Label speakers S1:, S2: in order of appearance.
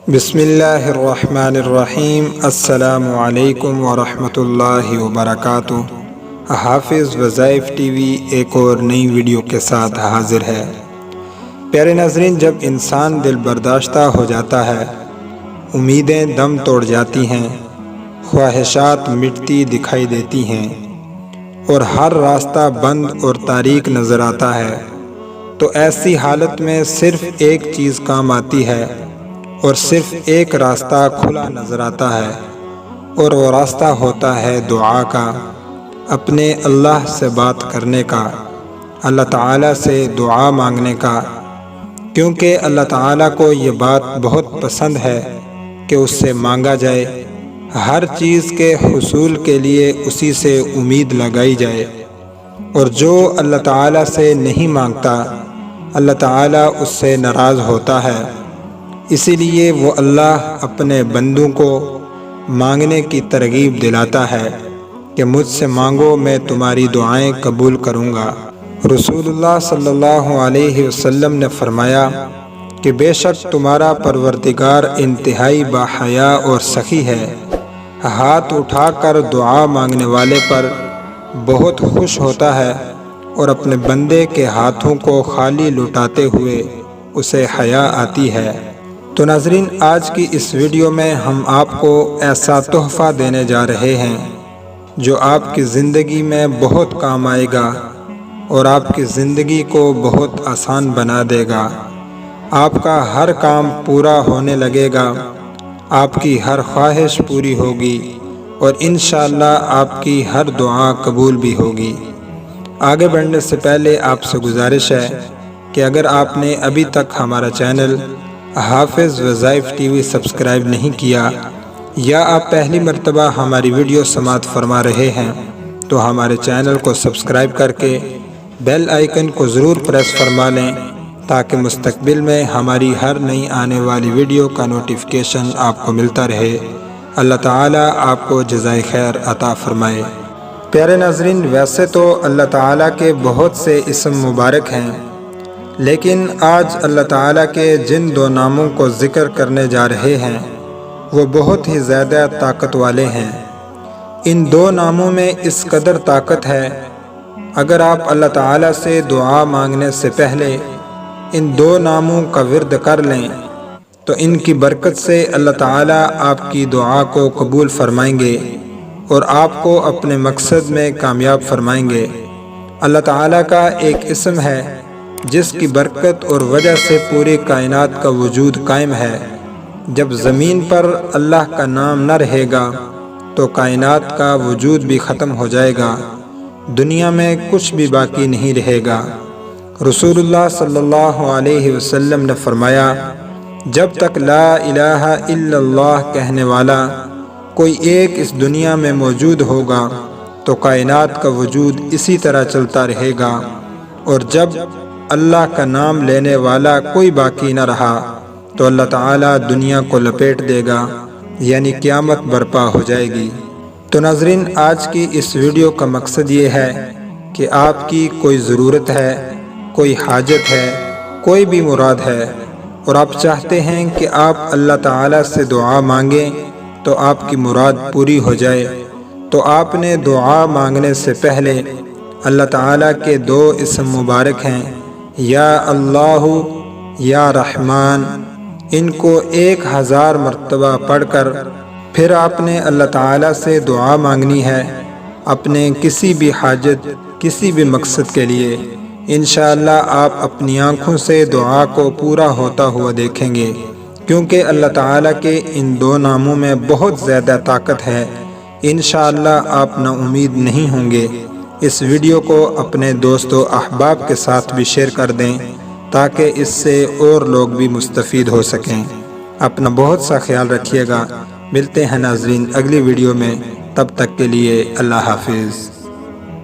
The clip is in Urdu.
S1: بسم اللہ الرحمن الرحیم۔ السلام علیکم ورحمۃ اللہ وبرکاتہ۔ حافظ وظائف ٹی وی ایک اور نئی ویڈیو کے ساتھ حاضر ہے۔ پیارے ناظرین، جب انسان دل برداشتہ ہو جاتا ہے، امیدیں دم توڑ جاتی ہیں، خواہشات مٹتی دکھائی دیتی ہیں اور ہر راستہ بند اور تاریک نظر آتا ہے، تو ایسی حالت میں صرف ایک چیز کام آتی ہے اور صرف ایک راستہ کھلا نظر آتا ہے، اور وہ راستہ ہوتا ہے دعا کا، اپنے اللہ سے بات کرنے کا، اللہ تعالیٰ سے دعا مانگنے کا، کیونکہ اللہ تعالیٰ کو یہ بات بہت پسند ہے کہ اس سے مانگا جائے، ہر چیز کے حصول کے لیے اسی سے امید لگائی جائے، اور جو اللہ تعالیٰ سے نہیں مانگتا، اللہ تعالیٰ اس سے ناراض ہوتا ہے۔ اسی لیے وہ اللہ اپنے بندوں کو مانگنے کی ترغیب دلاتا ہے کہ مجھ سے مانگو، میں تمہاری دعائیں قبول کروں گا۔ رسول اللہ صلی اللہ علیہ وسلم نے فرمایا کہ بے شک تمہارا پروردگار انتہائی باحیا اور سخی ہے، ہاتھ اٹھا کر دعا مانگنے والے پر بہت خوش ہوتا ہے اور اپنے بندے کے ہاتھوں کو خالی لٹاتے ہوئے اسے حیا آتی ہے۔ تو ناظرین، آج کی اس ویڈیو میں ہم آپ کو ایسا تحفہ دینے جا رہے ہیں جو آپ کی زندگی میں بہت کام آئے گا اور آپ کی زندگی کو بہت آسان بنا دے گا۔ آپ کا ہر کام پورا ہونے لگے گا، آپ کی ہر خواہش پوری ہوگی اور انشاءاللہ آپ کی ہر دعا قبول بھی ہوگی۔ آگے بڑھنے سے پہلے آپ سے گزارش ہے کہ اگر آپ نے ابھی تک ہمارا چینل حافظ وظائف ٹی وی سبسکرائب نہیں کیا، یا آپ پہلی مرتبہ ہماری ویڈیو سماعت فرما رہے ہیں، تو ہمارے چینل کو سبسکرائب کر کے بیل آئیکن کو ضرور پریس فرما لیں تاکہ مستقبل میں ہماری ہر نئی آنے والی ویڈیو کا نوٹیفیکیشن آپ کو ملتا رہے۔ اللہ تعالیٰ آپ کو جزائے خیر عطا فرمائے۔ پیارے ناظرین، ویسے تو اللہ تعالیٰ کے بہت سے اسم مبارک ہیں، لیکن آج اللہ تعالیٰ کے جن دو ناموں کو ذکر کرنے جا رہے ہیں وہ بہت ہی زیادہ طاقت والے ہیں۔ ان دو ناموں میں اس قدر طاقت ہے، اگر آپ اللہ تعالیٰ سے دعا مانگنے سے پہلے ان دو ناموں کا ورد کر لیں تو ان کی برکت سے اللہ تعالیٰ آپ کی دعا کو قبول فرمائیں گے اور آپ کو اپنے مقصد میں کامیاب فرمائیں گے۔ اللہ تعالیٰ کا ایک اسم ہے جس کی برکت اور وجہ سے پوری کائنات کا وجود قائم ہے۔ جب زمین پر اللہ کا نام نہ رہے گا تو کائنات کا وجود بھی ختم ہو جائے گا، دنیا میں کچھ بھی باقی نہیں رہے گا۔ رسول اللہ صلی اللہ علیہ وسلم نے فرمایا، جب تک لا الہ الا اللہ کہنے والا کوئی ایک اس دنیا میں موجود ہوگا تو کائنات کا وجود اسی طرح چلتا رہے گا، اور جب اللہ کا نام لینے والا کوئی باقی نہ رہا تو اللہ تعالیٰ دنیا کو لپیٹ دے گا، یعنی قیامت برپا ہو جائے گی۔ تو ناظرین، آج کی اس ویڈیو کا مقصد یہ ہے کہ آپ کی کوئی ضرورت ہے، کوئی حاجت ہے، کوئی بھی مراد ہے، اور آپ چاہتے ہیں کہ آپ اللہ تعالیٰ سے دعا مانگیں تو آپ کی مراد پوری ہو جائے، تو آپ نے دعا مانگنے سے پہلے اللہ تعالیٰ کے دو اسم مبارک ہیں، یا اللہ یا رحمان، ان کو 1000 مرتبہ پڑھ کر پھر آپ نے اللہ تعالیٰ سے دعا مانگنی ہے اپنے کسی بھی حاجت، کسی بھی مقصد کے لیے۔ انشاءاللہ آپ اپنی آنکھوں سے دعا کو پورا ہوتا ہوا دیکھیں گے، کیونکہ اللہ تعالیٰ کے ان دو ناموں میں بہت زیادہ طاقت ہے۔ انشاءاللہ آپ نا امید نہیں ہوں گے۔ اس ویڈیو کو اپنے دوست و احباب کے ساتھ بھی شیئر کر دیں تاکہ اس سے اور لوگ بھی مستفید ہو سکیں۔ اپنا بہت سا خیال رکھیے گا۔ ملتے ہیں ناظرین اگلی ویڈیو میں، تب تک کے لیے اللہ حافظ۔